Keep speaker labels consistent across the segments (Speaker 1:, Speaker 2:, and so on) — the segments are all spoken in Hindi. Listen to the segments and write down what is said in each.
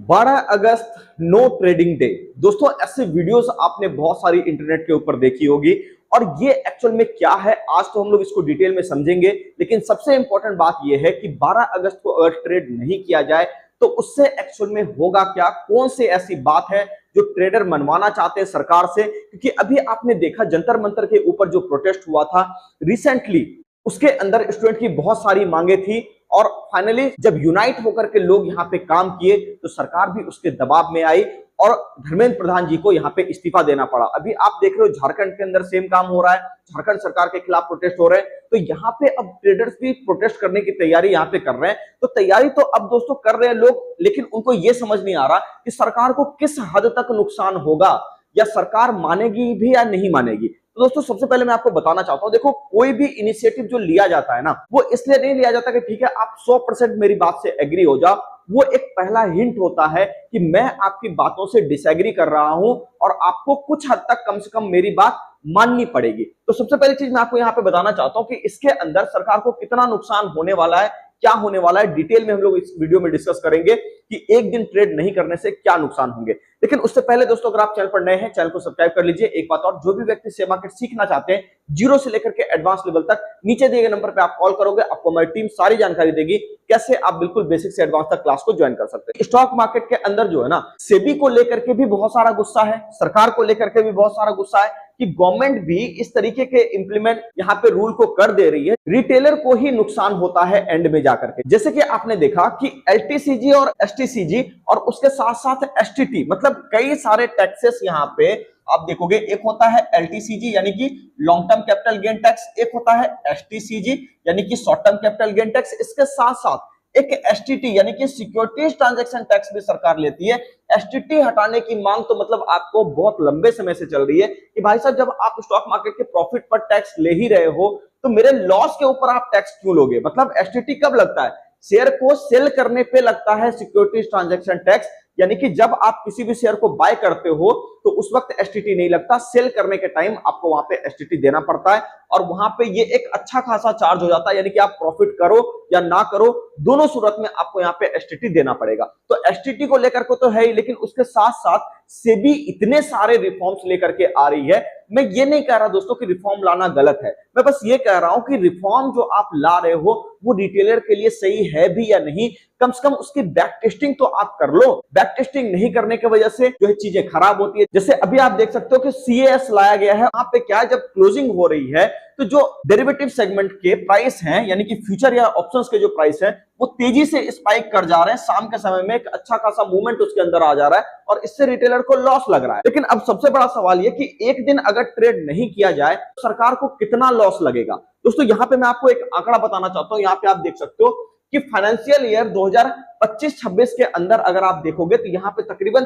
Speaker 1: 12 अगस्त नो ट्रेडिंग डे। दोस्तों ऐसे वीडियोस आपने बहुत सारी इंटरनेट के ऊपर देखी होगी और ये एक्चुअल में क्या है आज तो हम लोग इसको डिटेल में समझेंगे। लेकिन सबसे इंपॉर्टेंट बात ये है कि 12 अगस्त को अगर ट्रेड नहीं किया जाए तो उससे एक्चुअल में होगा क्या, कौन सी ऐसी बात है जो ट्रेडर मनवाना चाहते हैं सरकार से। क्योंकि अभी आपने देखा जंतर मंतर के ऊपर जो प्रोटेस्ट हुआ था रिसेंटली, उसके अंदर स्टूडेंट की बहुत सारी मांगे थी और फाइनली जब यूनाइट होकर के लोग यहाँ पे काम किए तो सरकार भी उसके दबाव में आई और धर्मेंद्र प्रधान जी को यहाँ पे इस्तीफा देना पड़ा। अभी आप देख रहे हो झारखंड के अंदर सेम काम हो रहा है, झारखंड सरकार के खिलाफ प्रोटेस्ट हो रहे हैं। तो यहाँ पे अब ट्रेडर्स भी प्रोटेस्ट करने की तैयारी यहाँ पे कर रहे हैं। तो तैयारी तो अब दोस्तों कर रहे हैं लोग, लेकिन उनको ये समझ नहीं आ रहा कि सरकार को किस हद तक नुकसान होगा या सरकार मानेगी भी या नहीं मानेगी। तो दोस्तों सबसे पहले मैं आपको बताना चाहता हूं, देखो कोई भी इनिशिएटिव जो लिया जाता है ना, वो इसलिए नहीं लिया जाता कि ठीक है आप 100% मेरी बात से एग्री हो जाओ। वो एक पहला हिंट होता है कि मैं आपकी बातों से डिसएग्री कर रहा हूं और आपको कुछ हद तक कम से कम मेरी बात माननी पड़ेगी। तो सबसे पहली चीज मैं आपको यहाँ पे बताना चाहता हूं कि इसके अंदर सरकार को कितना नुकसान होने वाला है, क्या होने वाला है, डिटेल में हम लोग इस वीडियो में डिस्कस करेंगे कि एक दिन ट्रेड नहीं करने से क्या नुकसान होंगे। लेकिन उससे पहले दोस्तों अगर आप चैनल पर नए हैं चैनल को सब्सक्राइब कर लीजिए। एक बात और, जो भी व्यक्ति शेयर मार्केट सीखना चाहते हैं जीरो से लेकर के एडवांस लेवल तक, नीचे दिए गए नंबर पे आप कॉल करोगे, आपको हमारी टीम सारी जानकारी देगी कैसे आप बिल्कुल बेसिक से एडवांस तक क्लास को ज्वाइन कर सकते हैं। स्टॉक मार्केट के अंदर जो है ना, सेबी को लेकर के भी बहुत सारा गुस्सा है, सरकार को लेकर के भी बहुत सारा गुस्सा है कि गवर्नमेंट भी इस तरीके के इंप्लीमेंट यहाँ पे रूल को कर दे रही है, रिटेलर को ही नुकसान होता है एंड में जाकर के। जैसे कि आपने देखा कि एलटीसीजी और एसटीसीजी और उसके साथ साथ एसटीटी, मतलब कई सारे टैक्सेस यहाँ पे आप देखोगे। एक होता है एलटीसीजी यानी कि long term capital gain tax, एक होता है एसटीसीजी यानी कि short term capital gain tax. इसके साथ साथ एक एसटीटी यानी कि सिक्योरिटीज ट्रांजैक्शन टैक्स भी सरकार लेती है। एसटीटी हटाने की मांग तो मतलब आपको बहुत लंबे समय से चल रही है कि भाई साहब जब आप स्टॉक मार्केट के प्रॉफिट पर टैक्स ले ही रहे हो तो मेरे लॉस के ऊपर आप टैक्स क्यों लोगे। मतलब एसटीटी कब लगता है, शेयर को सेल करने पे लगता है सिक्योरिटीज ट्रांजैक्शन टैक्स, यानी कि जब आप किसी भी शेयर को बाय करते हो तो उस वक्त एसटीटी नहीं लगता, सेल करने के टाइम आपको वहां पे एसटीटी देना पड़ता है और वहां पे ये एक अच्छा खासा चार्ज हो जाता है। यानी कि आप प्रॉफिट करो या ना करो दोनों सूरत में आपको यहाँ पे एसटीटी देना पड़ेगा। तो एसटीटी को लेकर के तो है ही, लेकिन उसके साथ साथ सेबी इतने सारे रिफॉर्म्स लेकर के आ रही है। मैं ये नहीं कह रहा दोस्तों कि रिफॉर्म लाना गलत है, मैं बस ये कह रहा हूं कि रिफॉर्म जो आप ला रहे हो वो रिटेलर के लिए सही है भी या नहीं, कम से कम उसकी बैक टेस्टिंग तो आप कर लो। बैक टेस्टिंग नहीं करने की वजह से जो है चीजें खराब होती है। जैसे अभी आप देख सकते हो कि सीएएस लाया गया है, वहां पे क्या है, जब क्लोजिंग हो रही है तो जो डेरिवेटिव सेगमेंट के प्राइस हैं यानी कि फ्यूचर या ऑप्शंस के जो प्राइस हैं वो तेजी से स्पाइक कर जा रहे हैं। शाम के समय में एक अच्छा खासा मूवमेंट उसके अंदर आ जा रहा है और इससे रिटेलर को लॉस लग रहा है। लेकिन अब सबसे बड़ा सवाल ये कि एक दिन अगर ट्रेड नहीं किया जाए तो सरकार को कितना लॉस लगेगा। दोस्तों यहाँ पे मैं आपको एक आंकड़ा बताना चाहता हूं, यहाँ पे आप देख सकते हो कि फाइनेंशियल ईयर 2025-26 के अंदर अगर आप देखोगे तो यहाँ पे तकरीबन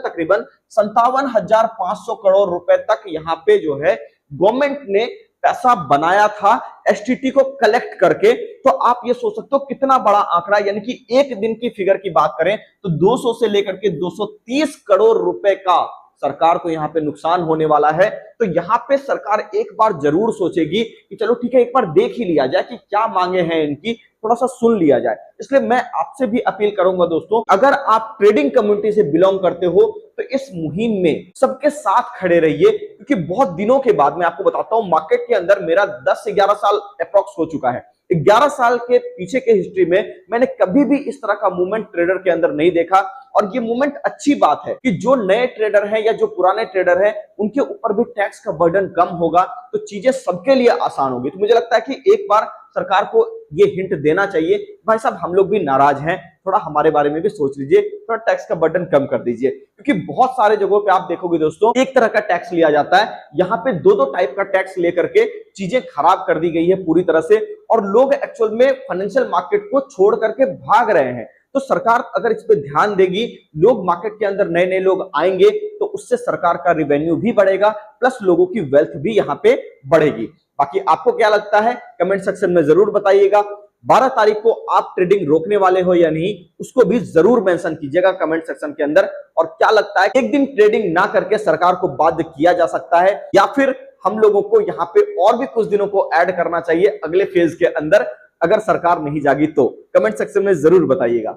Speaker 1: 57,500 करोड़ रुपए तक यहाँ पे जो है गवर्नमेंट ने पैसा बनाया था एसटीटी को कलेक्ट करके। तो आप ये सोच सकते हो कितना बड़ा आंकड़ा, यानी कि एक दिन की फिगर की बात करें तो 200 से लेकर के 230 करोड़ रुपए का सरकार को यहाँ पे नुकसान होने वाला है। तो यहाँ पे सरकार एक बार जरूर सोचेगी कि चलो ठीक है एक बार देख ही लिया जाए कि क्या मांगे हैं इनकी, थोड़ा सा सुन लिया जाए। इसलिए मैं आपसे भी अपील करूंगा दोस्तों, अगर आप ट्रेडिंग कम्युनिटी से बिलोंग करते हो तो इस मुहिम में सबके साथ खड़े रहिए। क्योंकि बहुत दिनों के बाद मैं आपको बताता हूं, मार्केट के अंदर मेरा 10 से 11 साल अप्रॉक्स हो चुका है। 11 साल के पीछे के हिस्ट्री में मैंने कभी भी इस तरह का मूवमेंट ट्रेडर के अंदर नहीं देखा। और ये मूवमेंट अच्छी बात है कि जो नए ट्रेडर हैं या जो पुराने ट्रेडर हैं उनके ऊपर भी टैक्स का बर्डन कम होगा, तो चीजें सबके लिए आसान होगी। तो मुझे लगता है कि एक बार सरकार को ये हिंट देना चाहिए, भाई साहब हम लोग भी नाराज हैं, थोड़ा हमारे बारे में भी सोच लीजिए, थोड़ा टैक्स का बर्डन कम कर दीजिए। क्योंकि बहुत सारे जगहों पे आप देखोगे दोस्तों एक तरह का टैक्स लिया जाता है, यहाँ पे दो टाइप का टैक्स लेकर के चीजें खराब कर दी गई है पूरी तरह से और लोग एक्चुअल में फाइनेंशियल मार्केट को छोड़ करके भाग रहे हैं। तो सरकार अगर इस पे ध्यान देगी, लोग मार्केट के अंदर नए नए लोग आएंगे तो उससे सरकार का रिवेन्यू भी बढ़ेगा, प्लस लोगों की वेल्थ भी यहाँ पे बढ़ेगी। बाकी आपको क्या लगता है कमेंट सेक्शन में जरूर बताइएगा। 12 तारीख को आप ट्रेडिंग रोकने वाले हो या नहीं, उसको भी जरूर मेंशन कीजिएगा कमेंट सेक्शन के अंदर। और क्या लगता है एक दिन ट्रेडिंग ना करके सरकार को बाध्य किया जा सकता है या फिर हम लोगों को यहाँ पे और भी कुछ दिनों को ऐड करना चाहिए अगले फेज के अंदर, अगर सरकार नहीं जागी तो कमेंट सेक्शन में जरूर बताइएगा।